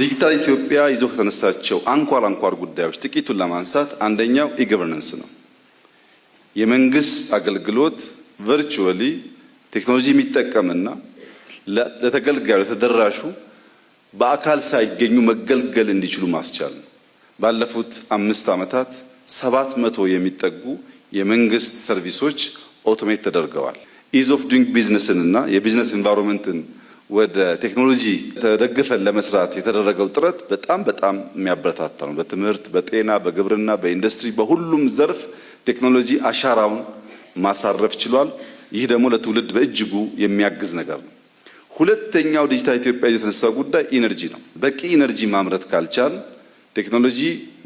ዲጂታል ኢትዮጵያ ይዞ ከተነሳቸው አንኳር ጉዳዮች ጥቂቱን ለማንሳት አንደኛው ኢገቨርነንስ ነው። የመንግስት አገልግሎት ቨርቹዋሊ ቴክኖሎጂ የሚጠቀምና ለተገልጋዩ ለተደራሹ በአካል ሳይገኙ መገልገል እንዲችሉ ማስቻል ነው። ባለፉት 5 ዓመታት 700 የሚጠጉ የመንግስት ሰርቪሶች ኦቶሜት ተደርገዋል። ኢዝ ኦፍ ዱይንግ ቢዝነስን እና የቢዝነስ ኢንቫይሮንመንትን ወደ ቴክኖሎጂ ተደግፈን ለመስራት የተደረገው ጥረት በጣም የሚያበረታታ ነው። በትምህርት፣ በጤና፣ በግብርና፣ በኢንዱስትሪ በሁሉም ዘርፍ ቴክኖሎጂ አሻራውን ማሳረፍ ችሏል። ይህ ደግሞ ለትውልድ በእጅጉ የሚያግዝ ነገር ነው። ሁለተኛው ዲጂታል ኢትዮጵያ የተነሳው ጉዳይ ኢነርጂ ነው። በቂ ኢነርጂ ማምረት ካልቻል ቴክኖሎጂ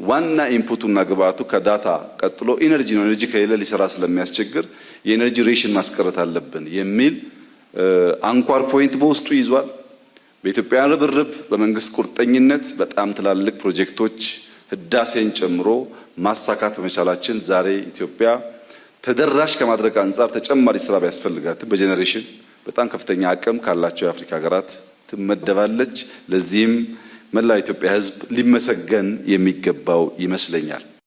ዋና ኢንፑቱና ግብአቱ ከዳታ ቀጥሎ ኢነርጂ ነው። ኢነርጂ ከሌለ ሊሰራ ስለሚያስቸግር የኢነርጂ ሬሽን ማስቀረት አለብን የሚል አንኳር ፖይንት በውስጡ ይዟል። በኢትዮጵያ ርብርብ በመንግስት ቁርጠኝነት በጣም ትላልቅ ፕሮጀክቶች ህዳሴን ጨምሮ ማሳካት በመቻላችን ዛሬ ኢትዮጵያ ተደራሽ ከማድረግ አንጻር ተጨማሪ ስራ ቢያስፈልጋትም በጄኔሬሽን በጣም ከፍተኛ አቅም ካላቸው የአፍሪካ ሀገራት ትመደባለች። ለዚህም መላ ኢትዮጵያ ህዝብ ሊመሰገን የሚገባው ይመስለኛል።